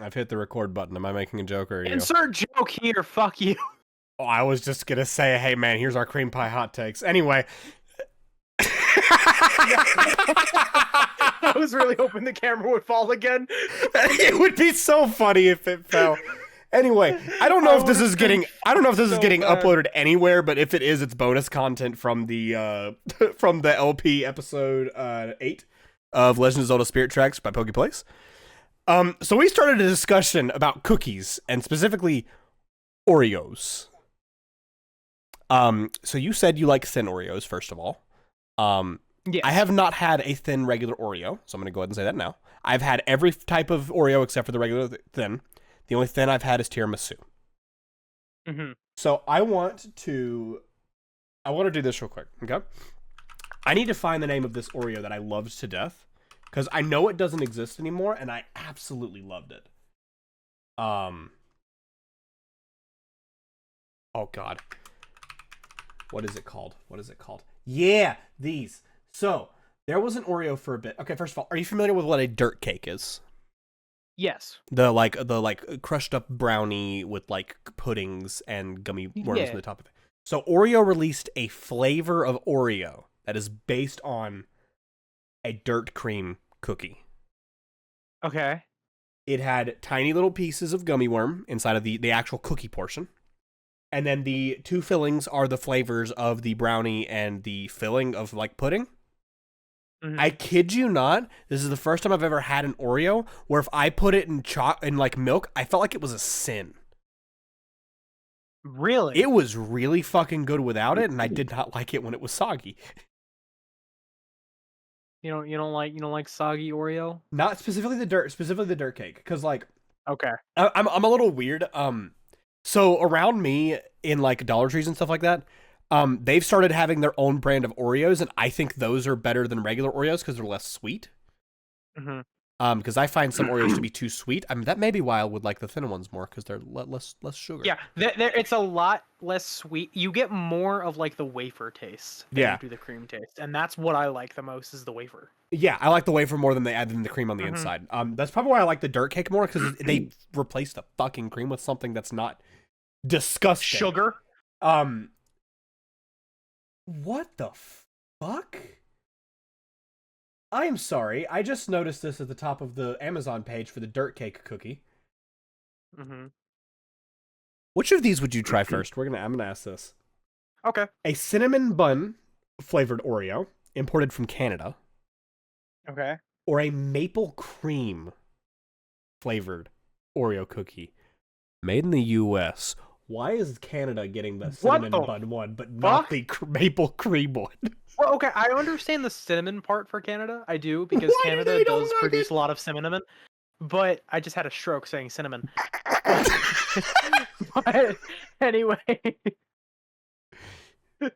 I've hit the record button. Am I making a joke or are you? Insert joke here, fuck you. Oh, I was just gonna say, hey man, here's our cream pie hot takes. Anyway. I was really hoping the camera would fall again. It would be so funny if it fell. Anyway, I don't know if this is getting uploaded anywhere, but if it is, it's bonus content from the LP episode 8 of Legend of Zelda Spirit Tracks by Poky Plays. So we started a discussion about cookies and specifically Oreos. So you said you like thin Oreos, first of all. Yes. I have not had a thin regular Oreo, so I'm going to go ahead and say that now. I've had every type of Oreo except for the regular thin. The only thin I've had is tiramisu. Mm-hmm. So I want to do this real quick, okay? I need to find the name of this Oreo that I loved to death, because I know it doesn't exist anymore, and I absolutely loved it. Oh God. What is it called? Yeah, these. So, there was an Oreo for a bit. Okay, first of all, are you familiar with what a dirt cake is? Yes. The crushed up brownie with like puddings and gummy worms on the top of it. So Oreo released a flavor of Oreo that is based on a dirt cream cookie. Okay. It had tiny little pieces of gummy worm inside of the actual cookie portion. And then the two fillings are the flavors of the brownie and the filling of like pudding. Mm-hmm. I kid you not, this is the first time I've ever had an Oreo where if I put it in like milk, I felt like it was a sin. Really? It was really fucking good without it, and I did not like it when it was soggy. You don't like soggy Oreo? Not specifically the dirt cake, because like, okay, I'm a little weird. So around me in like Dollar Trees and stuff like that, they've started having their own brand of Oreos, and I think those are better than regular Oreos because they're less sweet. Mm-hmm. Because I find some Oreos to be too sweet. I mean, that may be why I would like the thin ones more because they're less sugar. Yeah, it's a lot less sweet. You get more of like the wafer taste than you do the cream taste, and that's what I like the most is the wafer. Yeah, I like the wafer more than they add in the cream on the inside. That's probably why I like the dirt cake more because they replace the fucking cream with something that's not disgusting. Sugar. What the fuck? I am sorry. I just noticed this at the top of the Amazon page for the dirt cake cookie. Mm-hmm. Which of these would you try first? I'm gonna ask this. Okay. A cinnamon bun flavored Oreo imported from Canada. Okay. Or a maple cream flavored Oreo cookie made in the U.S. Why is Canada getting the cinnamon bun one, but not the maple cream one? Well, okay, I understand the cinnamon part for Canada. I do, because Canada does produce a lot of cinnamon. But I just had a stroke saying cinnamon. But anyway. But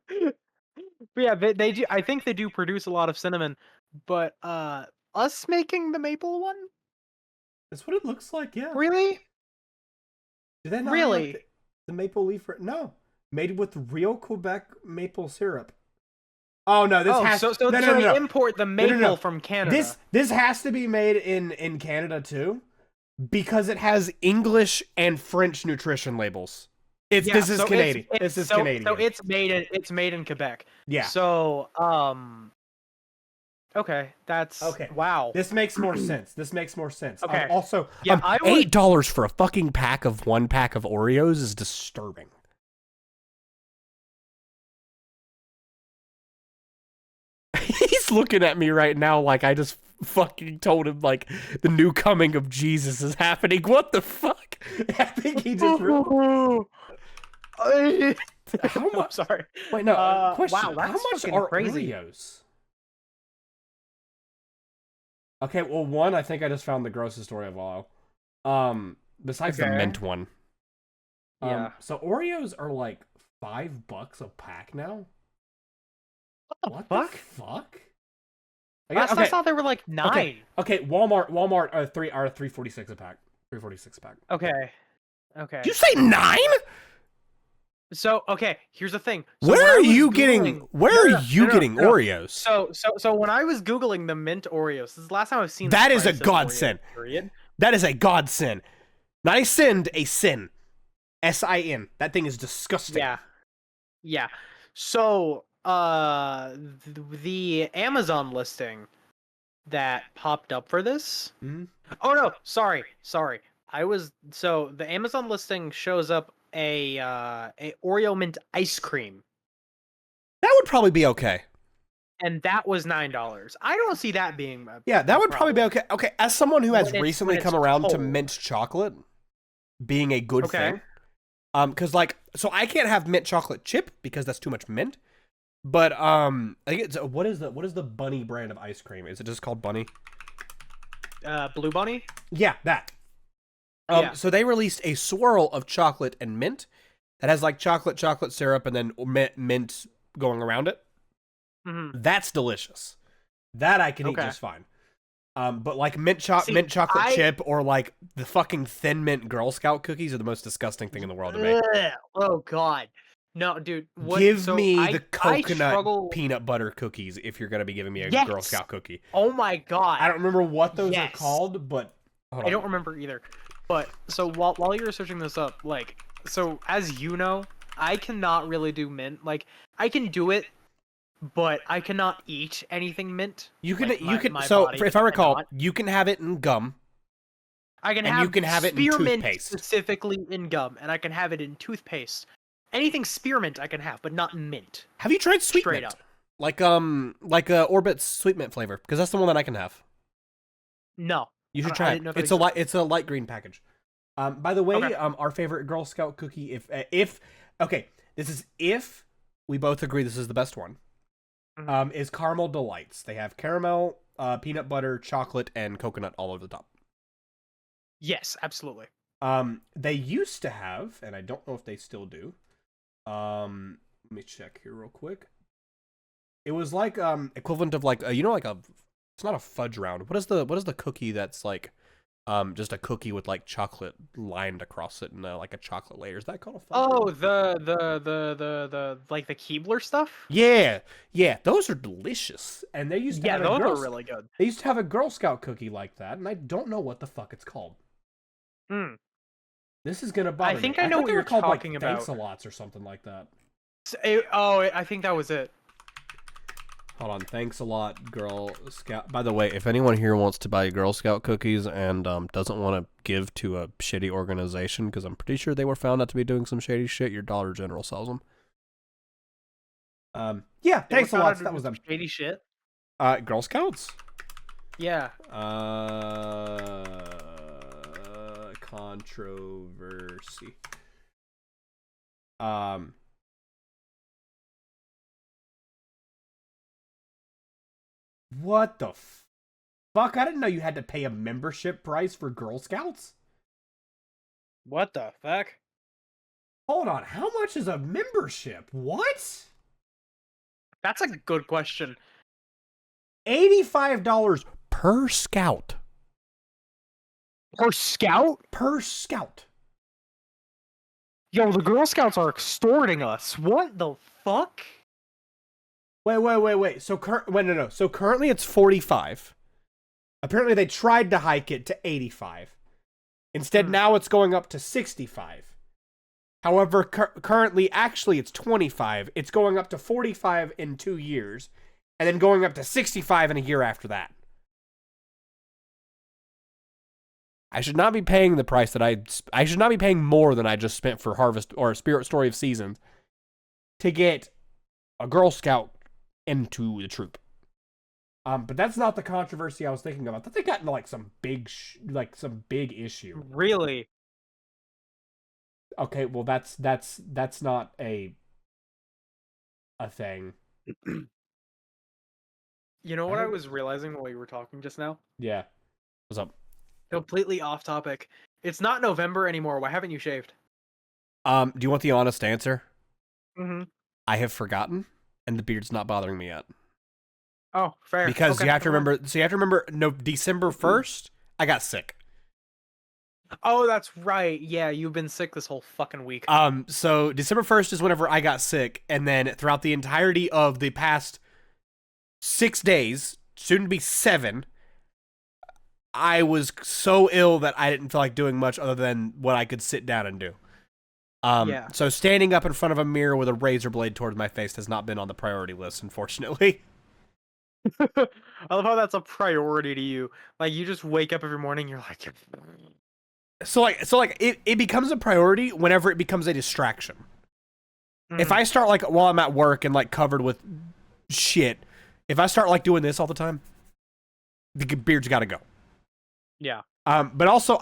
yeah, they do. I think they do produce a lot of cinnamon. But us making the maple one? That's what it looks like, yeah. Really? Did that not really? Like the maple leaf? No. Made with real Quebec maple syrup. Oh no! This has so no. They import the maple from Canada. This has to be made in Canada too, because it has English and French nutrition labels. This is Canadian. This is Canadian. So it's made in Quebec. Yeah. So okay, that's okay. Wow. This makes more sense. Okay. Also, yeah, $8 for a fucking one pack of Oreos is disturbing. He's looking at me right now like I just fucking told him like the new coming of Jesus is happening. What the fuck? I think he just. How much? Sorry. Wait, no. Question. Wow, that's how much are crazy. Oreos? Okay, well, one, I think I just found the grossest Oreo. Besides the mint one. Yeah. So Oreos are like $5 a pack now. What the fuck? Last I saw they were like $9. Okay, Walmart are $3.46 a pack. $3.46 a pack. Okay. Did you say 9? So okay, here's the thing. So where are you getting Oreos? So when I was Googling the mint Oreos, this is the last time I've seen that is a godsend. Period. That is a godsend. Not a sin, a sin. S-I-N. That thing is disgusting. Yeah. Yeah. So, the Amazon listing that popped up for this. Mhm. Oh no, sorry. So the Amazon listing shows up a Oreo mint ice cream, That would probably be okay. and that was $9. I don't see that being Yeah, that a would probably be problem. okay. Okay, as someone who has When recently it's come around to cold. mint chocolate being a good Okay. thing. Because like, so I can't have mint chocolate chip because that's too much mint. But I think it's what is the Bunny brand of ice cream? Is it just called Bunny? Blue Bunny? Yeah, that. Yeah. So they released a swirl of chocolate and mint that has like chocolate syrup and then mint going around it. Mm-hmm. That's delicious. That I can eat just fine. But like mint chocolate chip or like the fucking Thin Mint Girl Scout cookies are the most disgusting thing in the world to me. Oh god. No, dude. Give me the coconut peanut butter cookies if you're gonna be giving me a Girl Scout cookie. Oh my god. I don't remember what those are called, but I don't remember either. But so while you were searching this up, like, so as you know, I cannot really do mint. Like, I can do it, but I cannot eat anything mint. You can My so body if I recall, cannot. you can have it in gum. I can and have you can have it in spearmint toothpaste. specifically in gum, and I can have it in toothpaste. Anything spearmint I can have, but not mint. Have you tried sweet Straight mint? up. Like Orbit's sweet mint flavor, because that's the one that I can have. No. You should I try didn't know it. that It's a light green package. By the way, Okay. our favorite Girl Scout cookie, if okay, this is if we both agree this is the best one. Mhm. Is Caramel Delights. They have caramel, peanut butter, chocolate, and coconut all over the top. Yes, absolutely. They used to have, and I don't know if they still do. Let me check here real quick. It was like equivalent of like like a, it's not a fudge round. What is the cookie that's like just a cookie with like chocolate lined across it and like a chocolate layer? Is that called a fudge Oh, round? the like the Keebler stuff? Yeah, those are delicious. And they used to have those are really good. They used to have a Girl Scout cookie like that, and I don't know what the fuck it's called. Hmm. This is gonna bother me. I think I know thought what they you're were called, talking like, about. Thanks-a-lots or something like that. I think that was it. Hold on, thanks a lot, Girl Scout. By the way, if anyone here wants to buy Girl Scout cookies and doesn't want to give to a shitty organization, because I'm pretty sure they were found out to be doing some shady shit, your Dollar General sells them. Yeah, thanks a lot. That was them. Shady shit. Girl Scouts. Yeah. Controversy. What the fuck? I didn't know you had to pay a membership price for Girl Scouts. What the fuck? Hold on, how much is a membership? What? That's a good question. $85 per scout. Per scout? Per scout. Yo, the Girl Scouts are extorting us. What the fuck? Wait. So no. So currently it's 45. Apparently they tried to hike it to 85. Instead, now it's going up to 65. However, currently, actually, it's 25. It's going up to 45 in 2 years, and then going up to 65 in a year after that. I should not be paying the price that I should not be paying more than I just spent for Harvest or Spirit Story of Seasons to get a Girl Scout into the troop. But that's not the controversy I was thinking of. I thought they got into like some big issue. Really? Okay, well that's not a thing. You know what I was realizing while you were talking just now? Yeah. What's up? Completely off topic. It's not November anymore. Why haven't you shaved? Do you want the honest answer? Mm-hmm. I have forgotten, and the beard's not bothering me yet. Oh, fair. Because okay, you have to remember. So you have to remember. No, December 1st, I got sick. Oh, that's right. Yeah, you've been sick this whole fucking week. So December 1st is whenever I got sick, and then throughout the entirety of the past 6 days, soon to be 7, I was so ill that I didn't feel like doing much other than what I could sit down and do. Yeah. So standing up in front of a mirror with a razor blade towards my face has not been on the priority list, unfortunately. I love how that's a priority to you. Like you just wake up every morning, you're like, So it becomes a priority whenever it becomes a distraction. If I start like while I'm at work and like covered with shit, if I start like doing this all the time, the beard's got to go. yeah. But also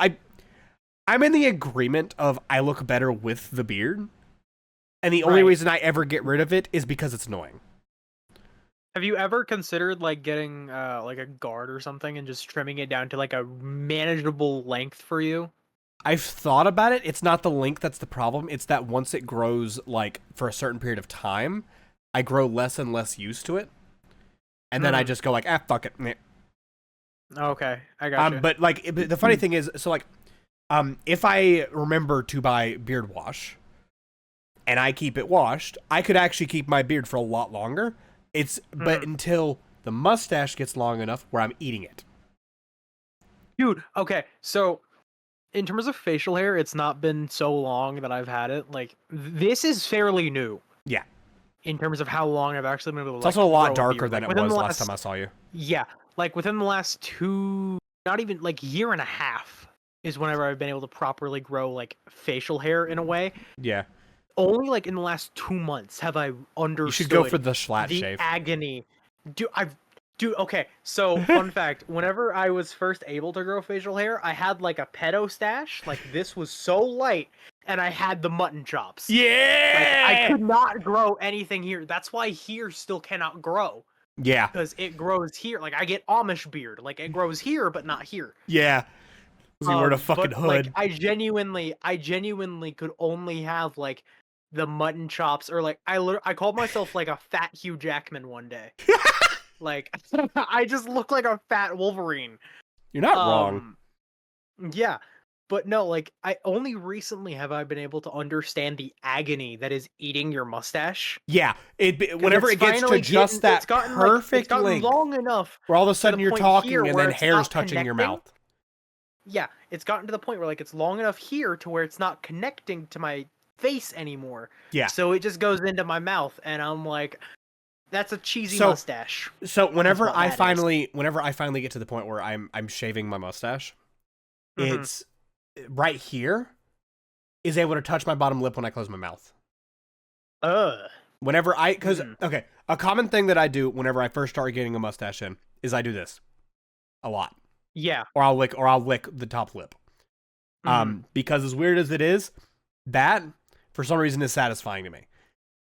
I'm in the agreement of I look better with the beard, and the only reason I ever get rid of it is because it's annoying. Have you ever considered like getting like a guard or something and just trimming it down to like a manageable length for you? I've thought about it. It's not the length that's the problem. It's that once it grows like for a certain period of time, I grow less and less used to it. And then I just go like, fuck it. Meh. Okay, I got you. But like the funny thing is, so like if I remember to buy beard wash and I keep it washed, I could actually keep my beard for a lot longer. But until the mustache gets long enough where I'm eating it. Dude, okay. So in terms of facial hair, it's not been so long that I've had it. Like this is fairly new. Yeah. In terms of how long I've actually been able to. It's like, also a lot grow darker beard. than Like, it was last time I saw you. Yeah, like within the last not even like year and a half is whenever I've been able to properly grow like facial hair in a way. Yeah. Only like in the last 2 months have I understood. You should go for the Schlatt shave. Agony. Dude, okay. So, fun fact, whenever I was first able to grow facial hair, I had like a pedo stash. Like this was so light, and I had the mutton chops. Yeah. Like, I could not grow anything here. That's why here still cannot grow. Yeah. Because it grows here. Like I get Amish beard. Like it grows here, but not here. Yeah. We were a fucking but, hood. Like, I genuinely could only have like the mutton chops, or like I called myself like a fat Hugh Jackman one day. Like I just look like a fat Wolverine. You're not wrong. Yeah. But no, like I only recently have I been able to understand the agony that is eating your mustache. Yeah, whenever it gets to just that perfect length, long enough where all of a sudden you're talking and then hair's touching your mouth. Yeah, it's gotten to the point where like it's long enough here to where it's not connecting to my face anymore. Yeah. So it just goes into my mouth, and I'm like, that's a cheesy mustache. So whenever I finally get to the point where I'm shaving my mustache, it's right here is able to touch my bottom lip when I close my mouth. Whenever okay, a common thing that I do whenever I first start getting a mustache in is I do this a lot. Yeah. Or I'll lick the top lip. Because as weird as it is, that for some reason is satisfying to me.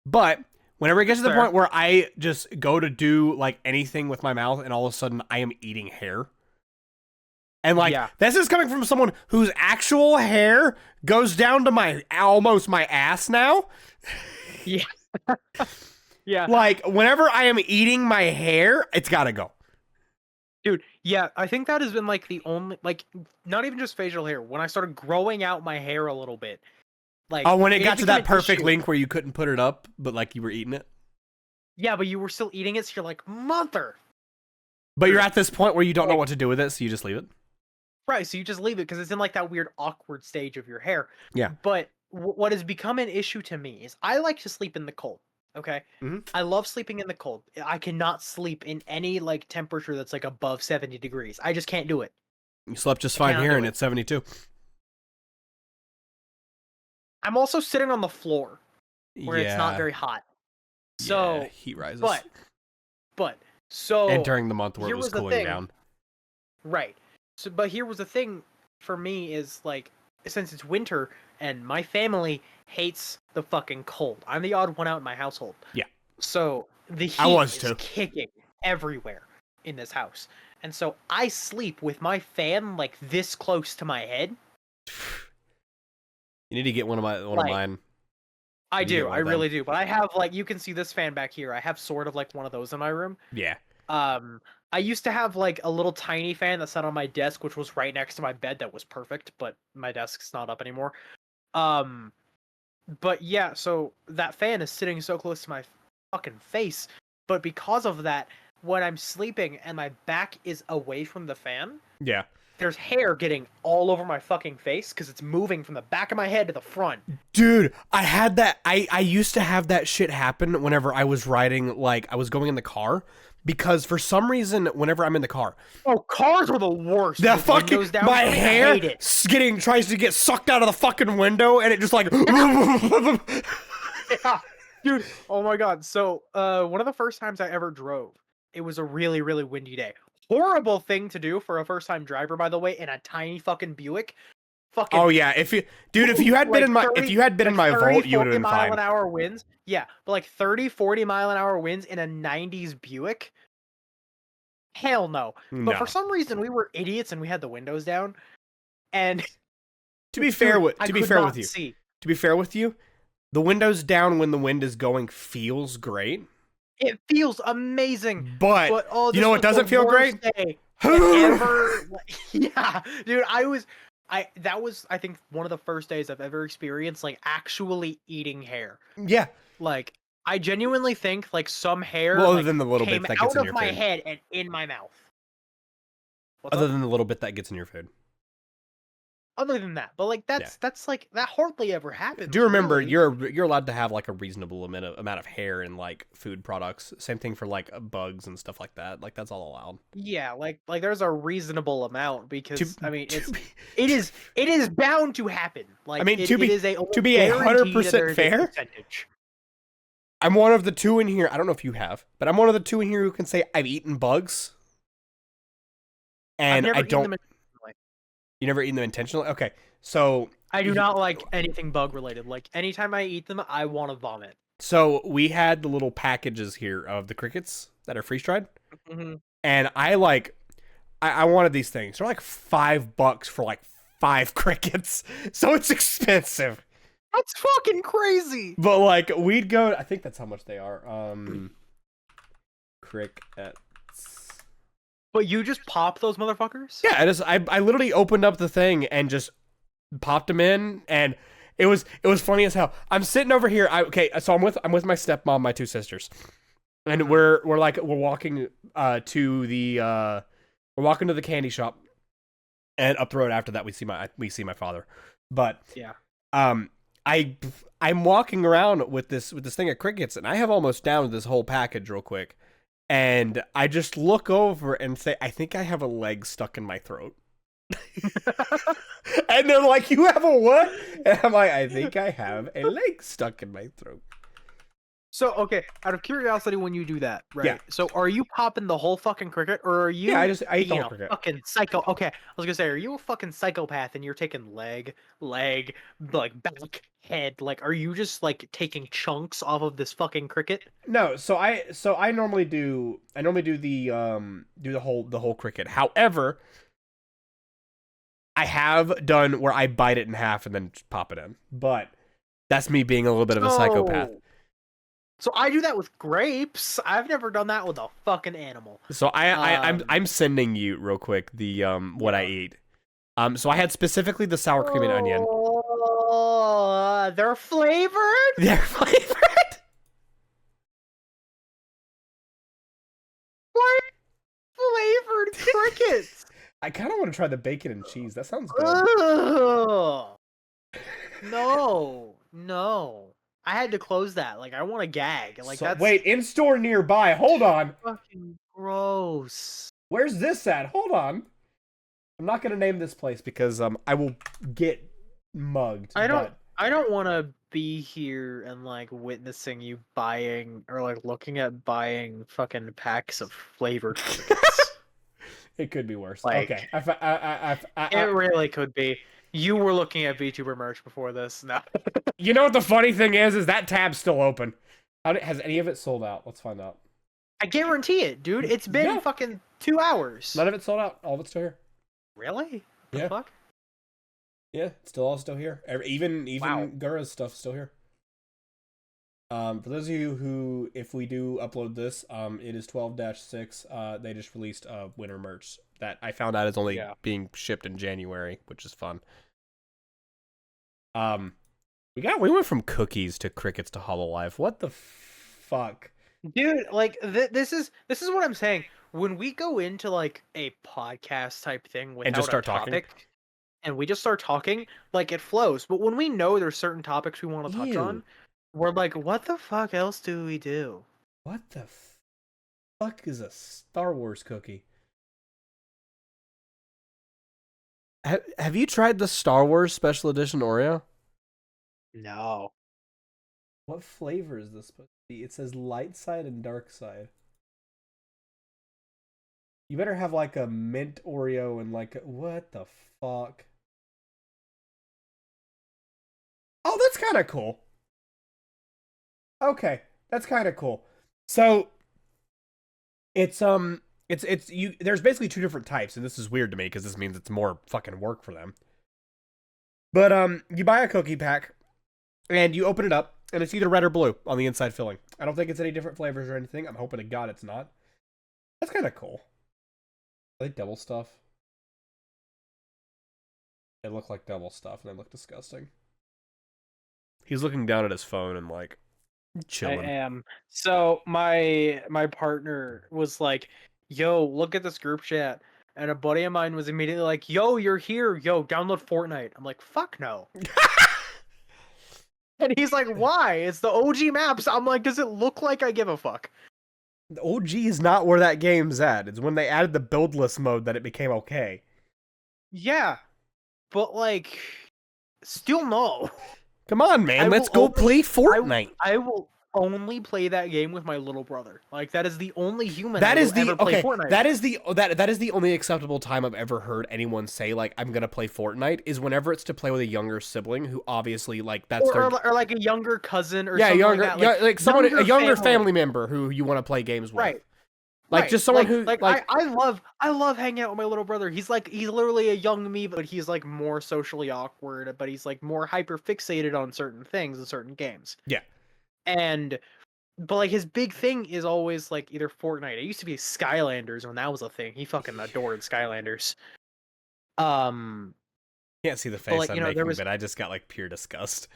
But whenever it gets to the point where I just go to do like anything with my mouth and all of a sudden I am eating hair. And like this is coming from someone whose actual hair goes down to almost my ass now. Yeah. Yeah. Like whenever I am eating my hair, it's gotta go. Dude, yeah, I think that has been like the only, like, not even just facial hair. When I started growing out my hair a little bit, like, when it got to that perfect length where you couldn't put it up, but like you were eating it. Yeah, but you were still eating it, so you're like, mother. But you're at this point where you don't know what to do with it, so you just leave it. Right, so you just leave it because it's in like that weird awkward stage of your hair. Yeah. But what has become an issue to me is I like to sleep in the cold. Okay. I love sleeping in the cold. I cannot sleep in any like temperature that's like above 70 degrees. I just can't do it. You slept just fine here and it's 72. I'm also sitting on the floor where it's not very hot. So heat rises. But and during the month where it was cooling down. Right. So but here was the thing for me is like, since it's winter and my family hates the fucking cold. I'm the odd one out in my household. Yeah. So the heat is kicking everywhere in this house. And so I sleep with my fan like this close to my head. You need to get one of mine. I do. I really do. But I have like, you can see this fan back here. I have sort of like one of those in my room. Yeah. I used to have like a little tiny fan that sat on my desk, which was right next to my bed. That was perfect, but my desk's not up anymore. But yeah, so that fan is sitting so close to my fucking face. But because of that, when I'm sleeping and my back is away from the fan, there's hair getting all over my fucking face because it's moving from the back of my head to the front. Dude, I had that. I used to have that shit happen whenever I was riding, like, I was going in the car. Because for some reason, whenever I'm in the car, oh, cars are the worst. the fucking down, my hair tries to get sucked out of the fucking window, and it just like. Yeah, dude. Oh my god. So, one of the first times I ever drove, it was a really, really windy day. Horrible thing to do for a first-time driver, by the way, in a tiny fucking Buick. Fucking. Oh yeah, if you had been like in my Volt, you would have been fine. 30-40 mile-an-hour winds. Yeah, but like 30-40 mile-an-hour winds in a '90s Buick. Hell no. But for some reason, we were idiots and we had the windows down. And to be fair with you, the windows down when the wind is going feels great. It feels amazing. But you know what doesn't feel great? Yeah, dude, that was I think one of the first days I've ever experienced like actually eating hair. Yeah. Like I genuinely think like some hair other than the little bit that gets in your out of my food. head and in my mouth. Other than the little bit that gets in your food. Other than that, but like that's like that hardly ever happens. Do remember really. you're allowed to have like a reasonable amount of hair in like food products. Same thing for like bugs and stuff like that. Like that's all allowed. Yeah, like there's a reasonable amount because it is bound to happen. Like to be 100% fair. I'm one of the two in here. I don't know if you have, but I'm one of the two in here who can say I've eaten bugs. And I don't. You never eaten them intentionally? Okay, so I do not like anything bug related. Like anytime I eat them, I want to vomit. So we had the little packages here of the crickets that are freeze dried, and I wanted these things. They're like $5 for like 5 crickets, so it's expensive. That's fucking crazy. But like we'd go. I think that's how much they are. Crickets. But you just pop those motherfuckers? Yeah, I literally opened up the thing and just popped them in, and it was funny as hell. I'm sitting over here. So I'm with my stepmom, my 2 sisters, and we're walking to the candy shop, and up the road after that we see my father, but yeah, I'm walking around with this thing of crickets, and I have almost downed this whole package real quick. And I just look over and say, I think I have a leg stuck in my throat. And they're like, you have a what? And I'm like, I think I have a leg stuck in my throat. So, okay, out of curiosity, when you do that, right? Yeah. So, are you popping the whole fucking cricket, or are you? Yeah, I eat the whole cricket. Fucking psycho. Okay, I was gonna say, are you a fucking psychopath and you're taking leg, like back, head? Like, are you just like taking chunks off of this fucking cricket? No, so I normally do the whole cricket. However, I have done where I bite it in half and then pop it in, but that's me being a little bit of a psychopath. So I do that with grapes. I've never done that with a fucking animal. So I'm sending you real quick the what I eat. So I had specifically the sour cream and onion. Oh, they're flavored? They're flavored? What? Flavored crickets? I kind of want to try the bacon and cheese. That sounds good. Ugh. No. I had to close that. Like, I want to gag. Like, that's... Wait, in store nearby. Hold on. Fucking gross. Where's this at? Hold on. I'm not going to name this place because I will get mugged. I don't want to be here and, like, witnessing you buying or, like, looking at buying fucking packs of flavored crickets. It could be worse. Like, okay. It really could be. You were looking at VTuber merch before this. No. You know what the funny thing is that tab's still open. Has any of it sold out? Let's find out. I guarantee it, dude. It's been fucking 2 hours. None of it sold out. All of it's still here. Really? Yeah. The fuck? Yeah, it's all still here. Even wow. Gura's stuff still here. For those of you who, if we do upload this, it is 12-6. They just released winter merch that I found out is only being shipped in January, which is fun. We went from cookies to crickets to Hololive. What the fuck, dude? Like this is what I'm saying. when we go into like a podcast type thing And just without a start talking. topic and we just start talking, like it flows. But when we know there's certain topics we want to touch Ew. on, we're like, what the fuck else do we do? What the fuck is a Star Wars cookie? Have you tried the Star Wars Special Edition Oreo? No. What flavor is this supposed to be? It says light side and dark side. You better have like a mint Oreo and like what the fuck? Oh, that's kind of cool. Okay, that's kind of cool. So it's you. There's basically two different types, and this is weird to me because this means it's more fucking work for them. But you buy a cookie pack, and you open it up, and it's either red or blue on the inside filling. I don't think it's any different flavors or anything. I'm hoping to God it's not. That's kind of cool. Are they double stuff? They look like double stuff, and they look disgusting. He's looking down at his phone and like chilling. I am. So my partner was like, "Yo, look at this group chat." And a buddy of mine was immediately like, "Yo, you're here. Yo, download Fortnite." I'm like, "Fuck no." And he's like, "Why? It's the OG maps." I'm like, "Does it look like I give a fuck?" The OG is not where that game's at. It's when they added the buildless mode that it became okay. Yeah, but like, still no. Come on, man. Let's go play Fortnite. I will only play that game with my little brother. Like that is the only human That I is will the ever play okay. Fortnite. That is the only acceptable time I've ever heard anyone say like I'm gonna play Fortnite is whenever it's to play with a younger sibling who obviously like that's or, their or like a younger cousin or yeah something younger like that. like someone a younger family member who you want to play games with. Right. Like Right. just someone like, who like I love hanging out with my little brother. He's literally a young me, but he's like more socially awkward, but he's like more hyper fixated on certain things and certain games. yeah. And but like his big thing is always like either Fortnite. It used to be Skylanders when that was a thing. He fucking adored Skylanders. Can't see the But face like, I'm there making, was but I just got like pure disgust.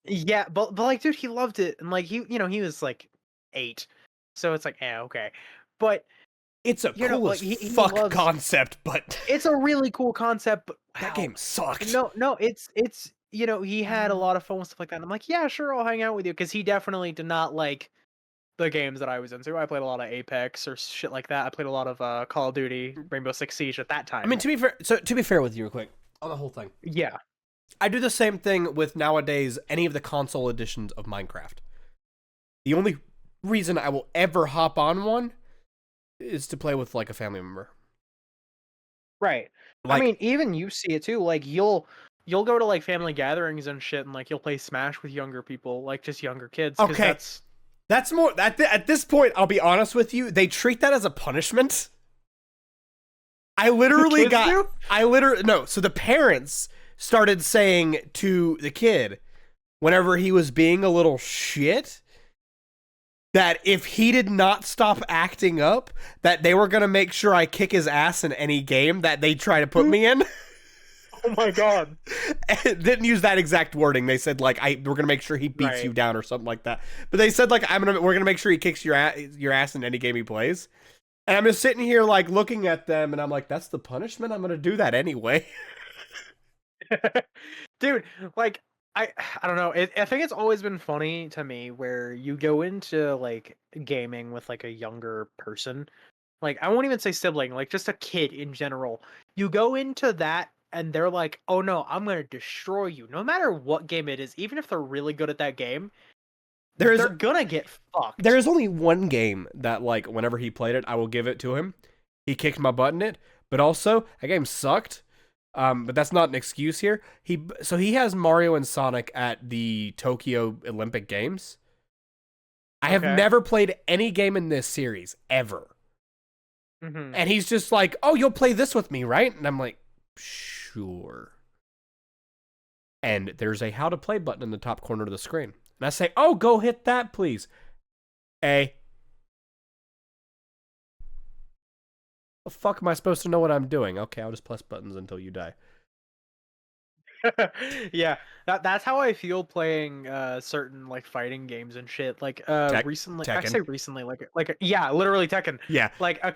yeah, but like dude, he loved it. And like he was like 8. So it's like, yeah, okay. But It's a cool like as he fuck loves concept, but it's a really cool concept, but that wow. game sucked. No, it's he had a lot of fun with stuff like that. And I'm like, yeah, sure, I'll hang out with you because he definitely did not like the games that I was into. I played a lot of Apex or shit like that. I played a lot of Call of Duty, Rainbow Six Siege at that time. I mean, to be fair with you, real quick on the whole thing, yeah, I do the same thing with nowadays any of the console editions of Minecraft. The only reason I will ever hop on one is to play with like a family member. right. Like, I mean, even you see it too. Like you'll go to like family gatherings and shit, and like you'll play Smash with younger people, like just younger kids. okay, that's more at this point. I'll be honest with you. They treat that as a punishment. I literally no. So the parents started saying to the kid, whenever he was being a little shit, that if he did not stop acting up, that they were gonna make sure I kick his ass in any game that they try to put me in. Oh my god! And didn't use that exact wording. They said like we're gonna make sure he beats you down or something like that. But they said like we're gonna make sure he kicks your ass in any game he plays. And I'm just sitting here like looking at them, and I'm like, that's the punishment. I'm gonna do that anyway. Dude, like I don't know. I think it's always been funny to me where you go into like gaming with like a younger person. Like I won't even say sibling, like just a kid in general. You go into that and they're like, "Oh no, I'm going to destroy you." No matter what game it is, even if they're really good at that game, they're going to get fucked. There is only one game that like whenever he played it, I will give it to him. He kicked my butt in it, but also that game sucked. But that's not an excuse here. He has Mario and Sonic at the Tokyo Olympic Games. I have never played any game in this series ever. Mm-hmm. And he's just like, "Oh, you'll play this with me, right?" And I'm like, "Sure." And there's a how to play button in the top corner of the screen. And I say, "Oh, go hit that, please." A. The fuck am I supposed to know what I'm doing? Okay, I'll just press buttons until you die. Yeah, that's how I feel playing certain like fighting games and shit. Like recently, I Tekken. say recently, yeah, literally Tekken. Yeah. Like a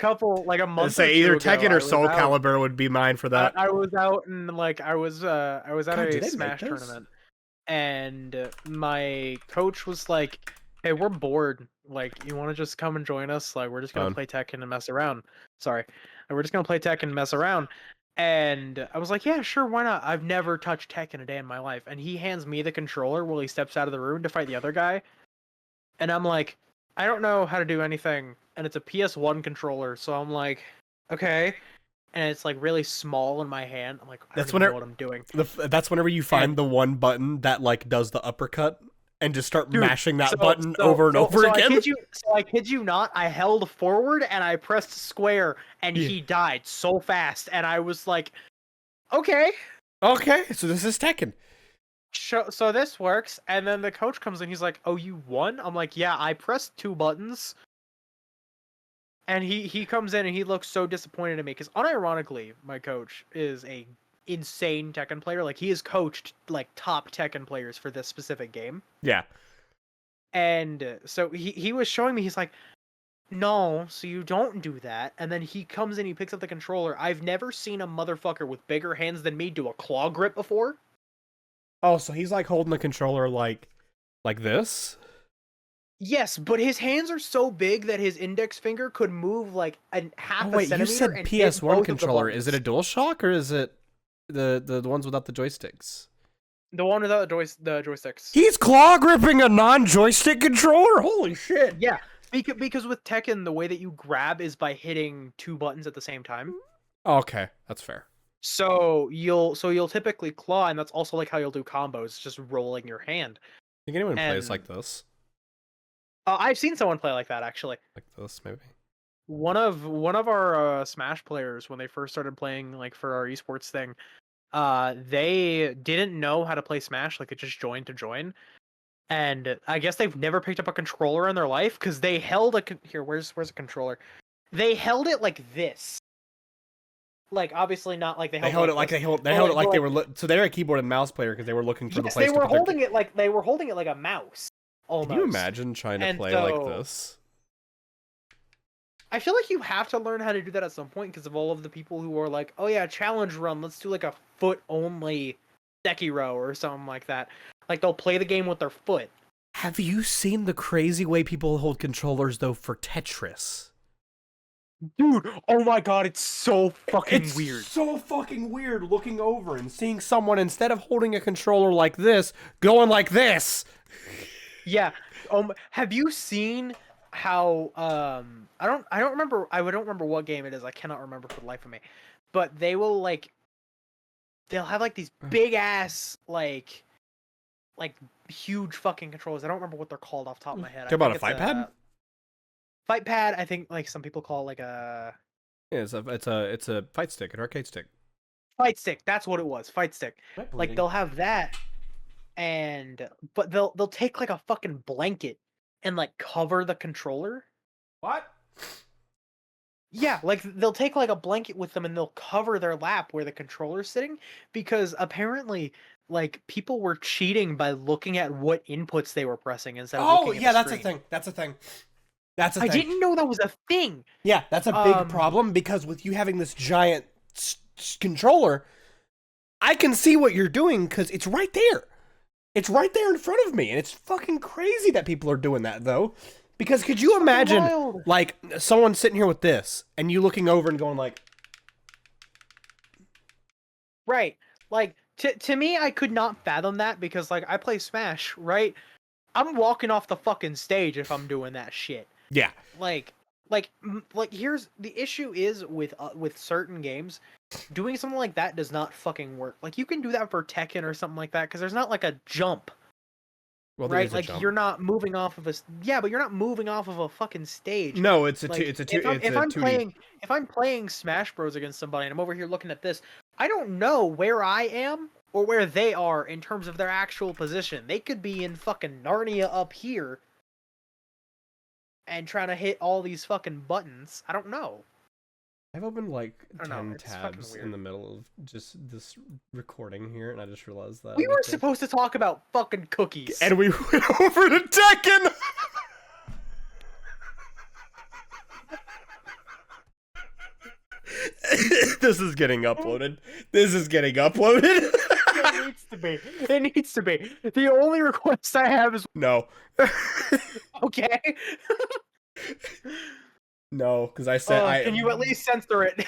month or Say two either ago, Tekken or Soul Calibur would be mine for that. I was out and like I was at God, do a they make Smash those? tournament, and my coach was like, "Hey, we're bored. Like, you want to just come and join us? Like, we're just gonna Fun. play Tekken and mess around." Sorry, we're just gonna play Tekken and mess around. And I was like, "Yeah, sure, why not? I've never touched Tekken a day in my life." And he hands me the controller while he steps out of the room to fight the other guy, and I'm like, "I don't know how to do anything." And it's a PS1 controller, so I'm like, "Okay." And it's like really small in my hand. I'm like, I don't That's even know whenever what I'm doing. that's whenever you And find the one button that like does the uppercut and just start dude, mashing that button over and over so again. I kid you not, I held forward and I pressed square and Yeah. he died so fast and I was like, okay, Okay, so this is Tekken. so this works. And then the coach comes in, he's like, "Oh, you won?" I'm like, "Yeah, I pressed two buttons." And he comes in and he looks so disappointed in me because unironically, my coach is a insane Tekken player. Like he has coached like top Tekken players for this specific game. Yeah. And so he was showing me, he's like, "No, so you don't do that." And then he comes in, he picks up the controller. I've never seen a motherfucker with bigger hands than me do a claw grip before. Oh, so he's like holding the controller like this? Yes, but his hands are so big that his index finger could move like a Oh half a wait, you centimeter said and hit PS1 both of the controller. Is it buttons. a DualShock or is it the ones without the joysticks? The one without the joysticks. He's claw gripping a non-joystick controller? Holy shit. Yeah, because with Tekken, the way that you grab is by hitting two buttons at the same time. Okay, that's fair. So you'll typically claw, and that's also like how you'll do combos, just rolling your hand. Think anyone plays And like this? I've seen someone play like that actually. Like this, maybe? One of our Smash players, when they first started playing like for our esports thing, they didn't know how to play Smash. Like it just joined to join, and I guess they've never picked up a controller in their life because they held here. Where's a controller? They held it like this. Like obviously not like they They held held it it like this, they held it like they were so they're a keyboard and mouse player because they were looking for the yes, place they to were put their holding it like they were holding it like a mouse. Almost. Can you imagine trying to And play so, like this? I feel like you have to learn how to do that at some point because of all of the people who are like, "Oh yeah, challenge run. Let's do like a foot only Sekiro or something like that." Like they'll play the game with their foot. Have you seen the crazy way people hold controllers though for Tetris? Dude, oh my god, it's so fucking It's weird. so fucking weird looking over and seeing someone, instead of holding a controller like this, going like this. Yeah. Have you seen how I don't remember what game it is. I cannot remember for the life of me. But they'll have like these big ass like huge fucking controllers. I don't remember what they're called off the top of my head. Talk about a fight pad? Fight pad. I think like some people call it like a Yeah, it's a fight stick, an arcade stick. fight stick. That's what it was. Fight stick. Like they'll have that, but they'll take like a fucking blanket and like cover the controller. What? Yeah, like they'll take like a blanket with them and they'll cover their lap where the controller's sitting because apparently like people were cheating by looking at what inputs they were pressing instead of Oh looking yeah, at the that's a screen. thing. That's a thing. That's a I thing. didn't know that was a thing. Yeah, that's a big problem because with you having this giant controller, I can see what you're doing because it's right there. It's right there in front of me, and it's fucking crazy that people are doing that though. Because could you imagine wild. like someone sitting here with this and you looking over and going like, Right. Like to me I could not fathom that because like I play Smash, right? I'm walking off the fucking stage if I'm doing that shit. yeah, Like here's the issue is with certain games, doing something like that does not fucking work. Like you can do that for Tekken or something like that because there's not like a jump, well, there right? is a Like jump. you're not moving off of yeah, but you're not moving off of a fucking stage. No, it's a Like it's a two it's if a I'm 2D. playing Smash Bros against somebody and I'm over here looking at this, I don't know where I am or where they are in terms of their actual position. They could be in fucking Narnia up here and trying to hit all these fucking buttons. I don't know. I've opened like I don't know, 10 it's fucking tabs in weird. the middle of just this recording here, and I just realized that. We were Okay. supposed to talk about fucking cookies. And we went over to Tekken! This is getting uploaded. This is getting uploaded. It needs to be. It needs to be. The only request I have is No. okay. No, because I said Can you at least censor it?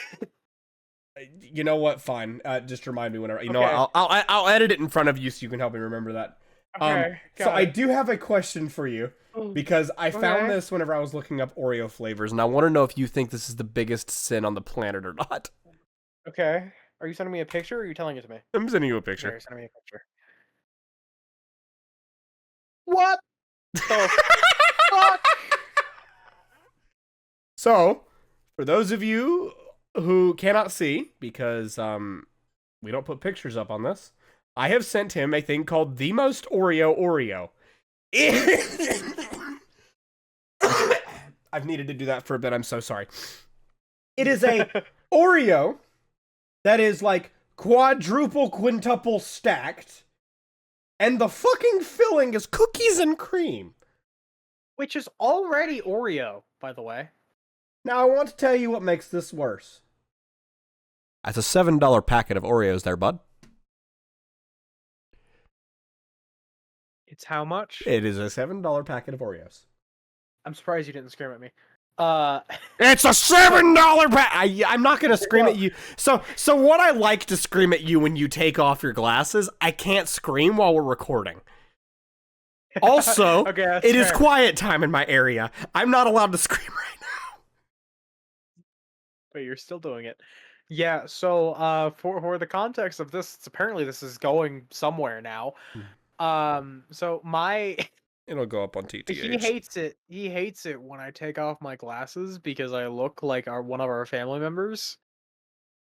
You know what? Fine. Just remind me whenever. You know, Okay. I'll edit it in front of you so you can help me remember that. Okay. So I do have a question for you because I found Okay. this whenever I was looking up Oreo flavors, and I want to know if you think this is the biggest sin on the planet or not. Okay. Are you sending me a picture or are you telling it to me? I'm sending you a Okay, picture. you're sending me a picture. What the fuck? So, for those of you who cannot see, because we don't put pictures up on this, I have sent him a thing called the most Oreo. I've needed to do that for a bit. I'm so sorry. It is a Oreo that is like quadruple, quintuple stacked, and the fucking filling is cookies and cream. Which is already Oreo, by the way. Now, I want to tell you what makes this worse. That's a $7 packet of Oreos there, bud. It's how much? It is a $7 packet of Oreos. I'm surprised you didn't scream at me. It's a $7 pack. I'm not gonna scream at you. So what I like to scream at you when you take off your glasses, I can't scream while we're recording. Also, okay, it is quiet time in my area. I'm not allowed to scream right now. But you're still doing it. Yeah, so for the context of this, apparently this is going somewhere now. So my It'll go up on TTH. he hates it. He hates it when I take off my glasses because I look like one of our family members.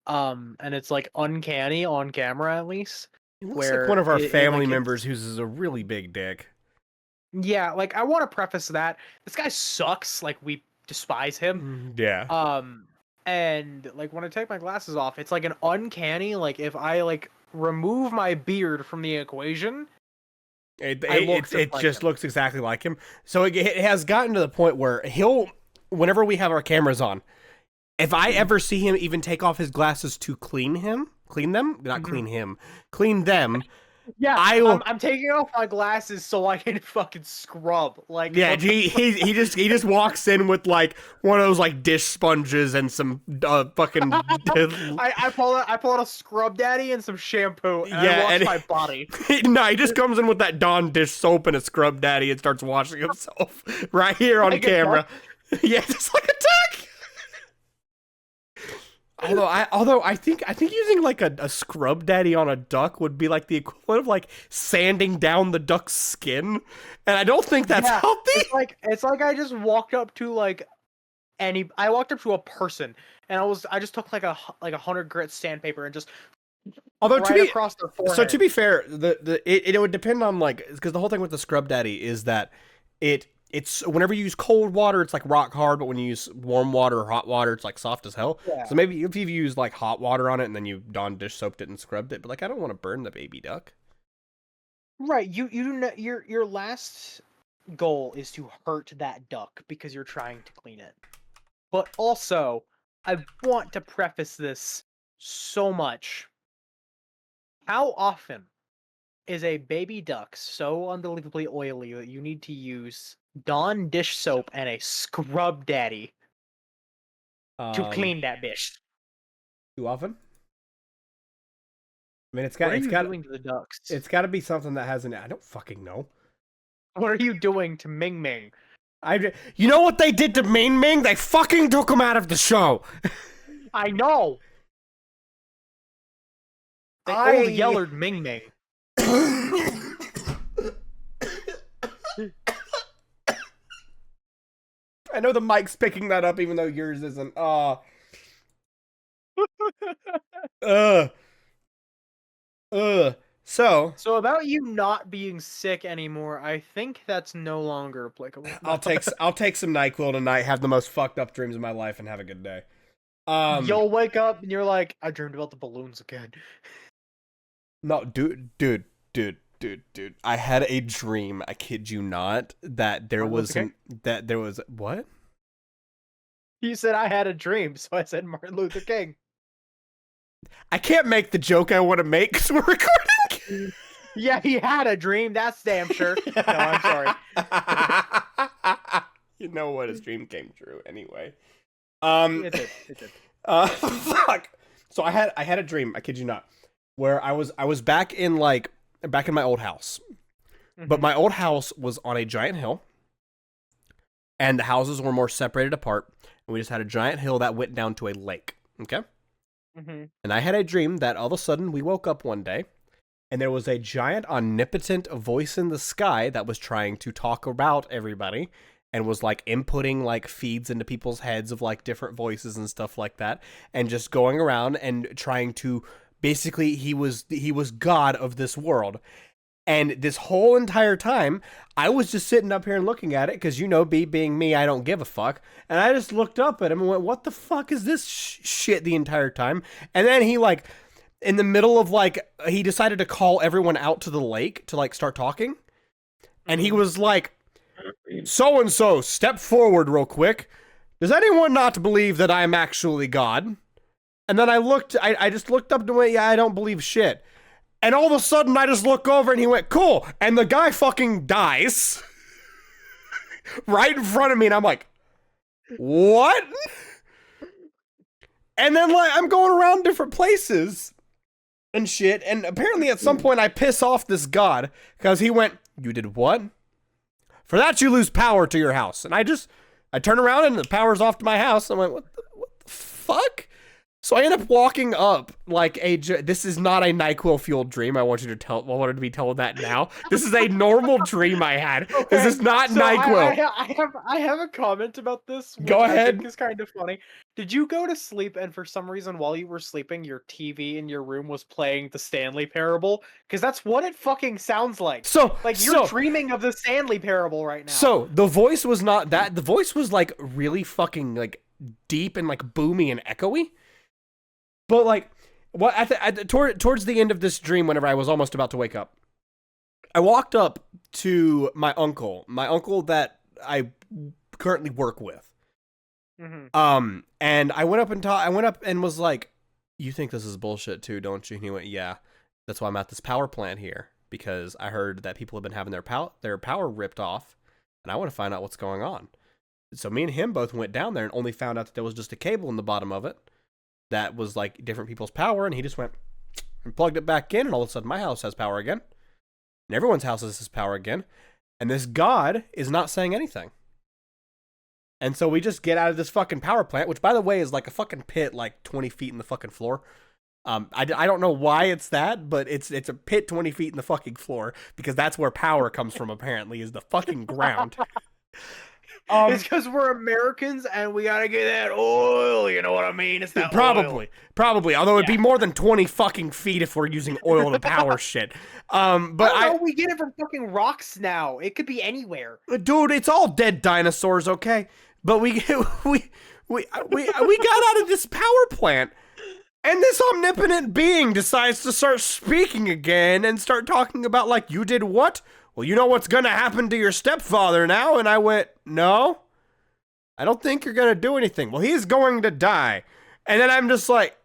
And it's like uncanny on camera at least. It looks like one of our it, family like, members who's a really big dick. Yeah, like I want to preface that this guy sucks. Like we despise him. Yeah. And like when I take my glasses off, it's like an uncanny. Like if I like remove my beard from the equation, It like just him. looks exactly like him. So it has gotten to the point where whenever we have our cameras on, if I ever see him even take off his glasses to clean them, clean them. Yeah, I'm taking off my glasses so I can fucking scrub. Like yeah, he just walks in with like one of those like dish sponges and some fucking. I pull out a scrub daddy and some shampoo and I wash my body. No, he just comes in with that Dawn dish soap and a scrub daddy and starts washing himself right here on camera. Yeah, just like a duck. Although I think using like a scrub daddy on a duck would be like the equivalent of like sanding down the duck's skin, and I don't think that's healthy. It's like I just walked up to like I walked up to a person and I just took like a 100 grit sandpaper and just across their forehead. So to be fair, it would depend on like because the whole thing with the scrub daddy is that it's whenever you use cold water, it's like rock hard, but when you use warm water or hot water, it's like soft as hell. Yeah. So maybe if you've used like hot water on it and then you Dawn dish soaped it and scrubbed it, but like I don't want to burn the baby duck. Right, you know your last goal is to hurt that duck because you're trying to clean it. But also, I want to preface this so much. How often is a baby duck so unbelievably oily that you need to use Dawn dish soap and a scrub daddy to clean that bitch? Too often? I mean, it's What are got you doing to the ducks? it's got to be something that hasn't. I don't fucking know. What are you doing to Ming Ming? You know what they did to Ming Ming? They fucking took him out of the show. I know. They old yellered Ming Ming. I know the mic's picking that up, even though yours isn't. So about you not being sick anymore, I think that's no longer applicable. I'll take some NyQuil tonight, have the most fucked up dreams of my life, and have a good day. You'll wake up and you're like, I dreamed about the balloons again. No, dude. I had a dream. I kid you not. That there Martin was Luther King? what? You said I had a dream, so I said Martin Luther King. I can't make the joke I want to make because we're recording. Yeah, he had a dream. That's damn sure. No, I'm sorry. You know what? His dream came true anyway. It did. Fuck. So I had a dream. I kid you not, where I was back in my old house, but my old house was on a giant hill, and the houses were more separated apart, and we just had a giant hill that went down to a lake. Okay. And I had a dream that all of a sudden we woke up one day, and there was a giant omnipotent voice in the sky that was trying to talk about everybody, and was like inputting like feeds into people's heads of like different voices and stuff like that, and just going around and trying to basically he was God of this world. And this whole entire time, I was just sitting up here and looking at it because, you know, being me, I don't give a fuck. And I just looked up at him and went, what the fuck is this shit the entire time? And then he, like, in the middle of, like, he decided to call everyone out to the lake to, like, start talking. And he was like, so-and-so, step forward real quick. Does anyone not believe that I'm actually God? And then I just looked up and went, yeah, I don't believe shit. And all of a sudden, I just look over and he went, cool. And the guy fucking dies right in front of me. And I'm like, what? And then like I'm going around different places and shit. And apparently at some point I piss off this god because he went, you did what? For that, you lose power to your house. And I turn around and the power's off to my house. I went, what the fuck? So I end up walking up like this is not a NyQuil fueled dream. I want you to wanted to be told that now. This is a normal dream I had. Okay, this is not NyQuil. I have a comment about this. Go ahead. I think is kind of funny. Did you go to sleep and for some reason while you were sleeping, your TV in your room was playing the Stanley Parable? Because that's what it fucking sounds like. You're dreaming of the Stanley Parable right now. So the voice was not that. The voice was like really fucking like deep and like boomy and echoey. But like, towards the end of this dream, whenever I was almost about to wake up, I walked up to my uncle that I currently work with. And I went up and was like, "You think this is bullshit too, don't you?" And he went, "Yeah, that's why I'm at this power plant here because I heard that people have been having their power ripped off, and I want to find out what's going on." So me and him both went down there and only found out that there was just a cable in the bottom of it that was like different people's power, and he just went and plugged it back in, and all of a sudden my house has power again, and everyone's house has power again, and this god is not saying anything. And so we just get out of this fucking power plant, which by the way is like a fucking pit like 20 feet in the fucking floor. I don't know why it's that, but it's a pit 20 feet in the fucking floor because that's where power comes from apparently, is the fucking ground. It's because we're Americans and we gotta get that oil, you know what I mean? It's that probably, although it'd be more than 20 fucking feet if we're using oil to power shit. But we get it from fucking rocks now. It could be anywhere. Dude, it's all dead dinosaurs, okay? But we got out of this power plant, and this omnipotent being decides to start speaking again and start talking about like, you did what? Well, you know what's gonna happen to your stepfather now? And I went, no, I don't think you're gonna do anything. Well, he's going to die. And then I'm just like,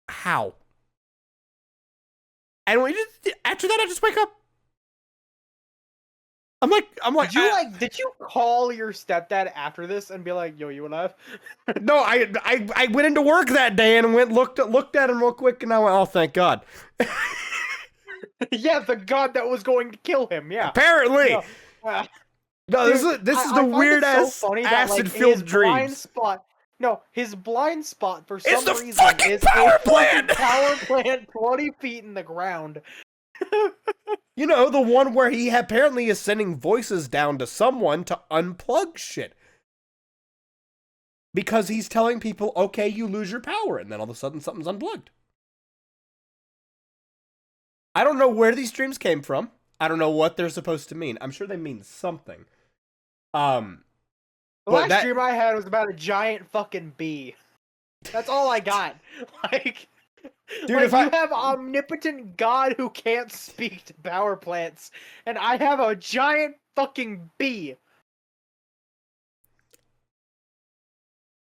how? And after that, I just wake up. I'm like, did you call your stepdad after this and be like, yo, you alive? No, I went into work that day and looked at him real quick, and I went, oh, thank God. Yeah, the god that was going to kill him. Yeah, apparently. No, this is the weird ass so acid-filled dreams. His blind spot for some reason is power plant. Power plant 20 feet in the ground. You know, the one where he apparently is sending voices down to someone to unplug shit. Because he's telling people, okay, you lose your power, and then all of a sudden something's unplugged. I don't know where these dreams came from. I don't know what they're supposed to mean. I'm sure they mean something. The last dream I had was about a giant fucking bee. That's all I got. Like, dude, like if I you have omnipotent God who can't speak to power plants, and I have a giant fucking bee.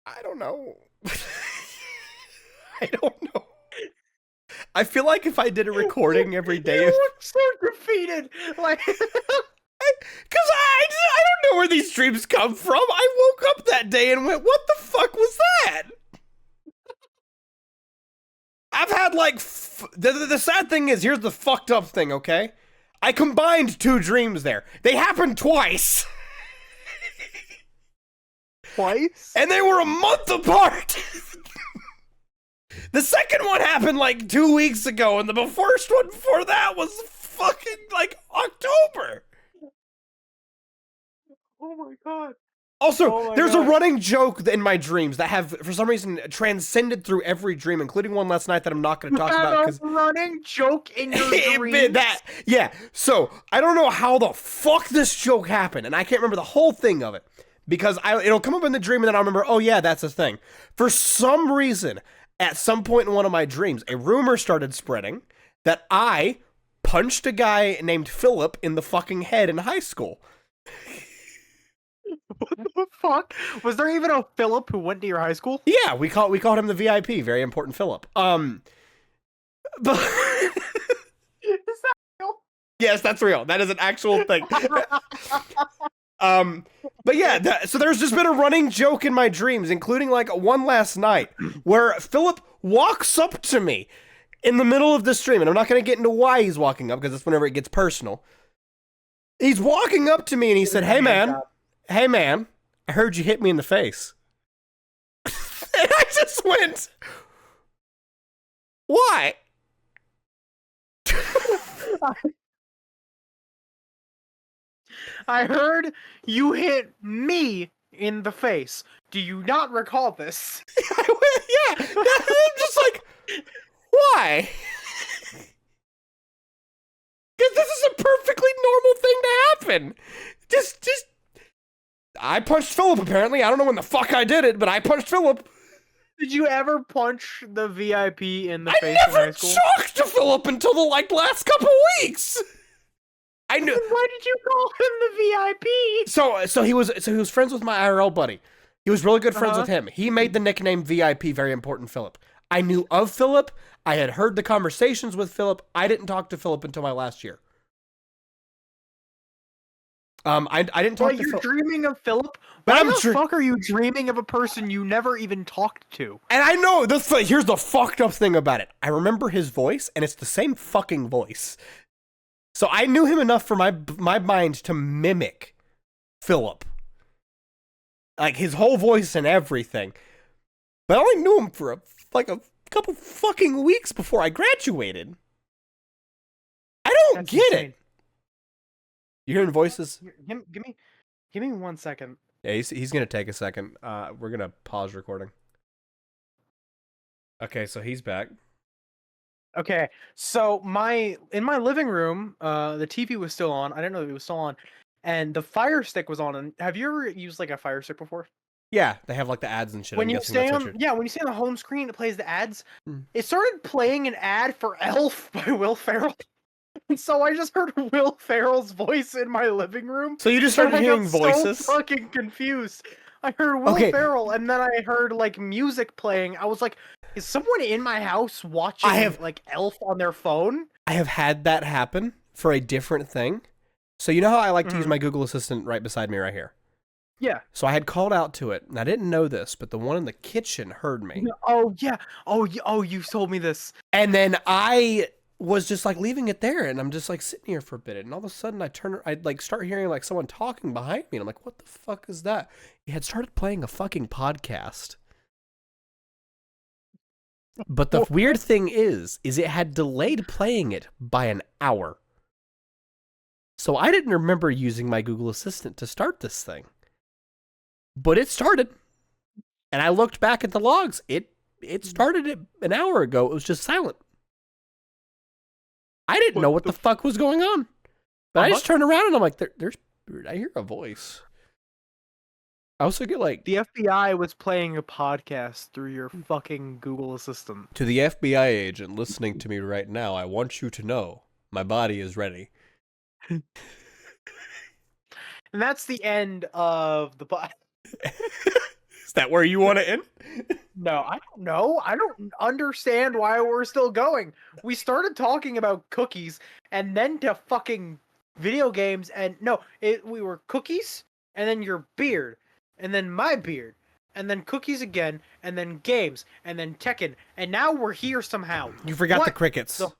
I don't know. I don't know. I feel like if I did a recording every day, you look so defeated. Like, because I don't know where these dreams come from. I woke up that day and went, "What the fuck was that?" I've had like the sad thing is, here's the fucked up thing. Okay, I combined 2 dreams there. They happened twice. twice? And they were a month apart. The second one happened like 2 weeks ago, and the first one before that was fucking like October. Oh my god. Also, there's a running joke in my dreams that have, for some reason, transcended through every dream, including one last night that I'm not going to talk about. Because running joke in your dreams? Yeah, so I don't know how the fuck this joke happened, and I can't remember the whole thing of it. Because it'll come up in the dream, and then I'll remember, oh yeah, that's a thing. For some reason, at some point in one of my dreams, a rumor started spreading that I punched a guy named Philip in the fucking head in high school. What the fuck? Was there even a Philip who went to your high school? Yeah, we called him the VIP, very important Philip. But is that real? Yes, that's real. That is an actual thing. But yeah, so there's just been a running joke in my dreams, including like one last night, where Philip walks up to me in the middle of the stream, and I'm not going to get into why he's walking up, because that's whenever it gets personal. He's walking up to me, and he said, hey man, I heard you hit me in the face. And I just went, why? I heard you hit me in the face. Do you not recall this? Yeah, I'm just like, why? Because this is a perfectly normal thing to happen. Just, I punched Philip, apparently. I don't know when the fuck I did it, but I punched Philip. Did you ever punch the VIP in the face in I high never school? talked to Philip until the last couple weeks. I knew. Why did you call him the VIP? So he was friends with my IRL buddy. He was really good friends with him. He made the nickname VIP, very important Philip. I knew of Philip. I had heard the conversations with Philip. I didn't talk to Philip until my last year. I didn't talk to Philip. You're dreaming of Philip? Why the fuck are you dreaming of a person you never even talked to? And I know, here's the fucked up thing about it. I remember his voice, and it's the same fucking voice. So I knew him enough for my mind to mimic Philip. Like, his whole voice and everything. But I only knew him for a couple fucking weeks before I graduated. I don't get it. You hearing voices? Give me 1 second. Yeah, he's gonna take a second. We're gonna pause recording. Okay, so he's back. Okay, so in my living room, the TV was still on. I didn't know that it was still on, and the Fire Stick was on. And have you ever used like a Fire Stick before? Yeah, they have like the ads and shit. When you stay on the home screen, it plays the ads. It started playing an ad for Elf by Will Ferrell. And so I just heard Will Ferrell's voice in my living room. So you just started hearing voices? So fucking confused. I heard Will Ferrell, and then I heard like music playing. I was like, is someone in my house watching like Elf on their phone? I have had that happen for a different thing. So you know how I like to use my Google Assistant right beside me right here? Yeah. So I had called out to it, and I didn't know this, but the one in the kitchen heard me. Oh, yeah. Oh, you told me this. And then I was just like leaving it there, and I'm just like sitting here for a bit, and all of a sudden I'd like start hearing like someone talking behind me, and I'm like, what the fuck is that? He had started playing a fucking podcast. But the weird thing is it had delayed playing it by an hour. So I didn't remember using my Google Assistant to start this thing. But it started. And I looked back at the logs. It started it an hour ago. It was just silent. I didn't know what the fuck was going on. But I just turned around and I'm like, I hear a voice. I also get like The FBI was playing a podcast through your fucking Google Assistant. to the FBI agent listening to me right now. I want you to know my body is ready. And that's the end of the pod. Is that where you want to end? No, I don't know. I don't understand why we're still going. We started talking about cookies and then to fucking video games and we were cookies and then your beard and then my beard and then cookies again and then games and then Tekken and now we're here somehow. You forgot the What crickets. the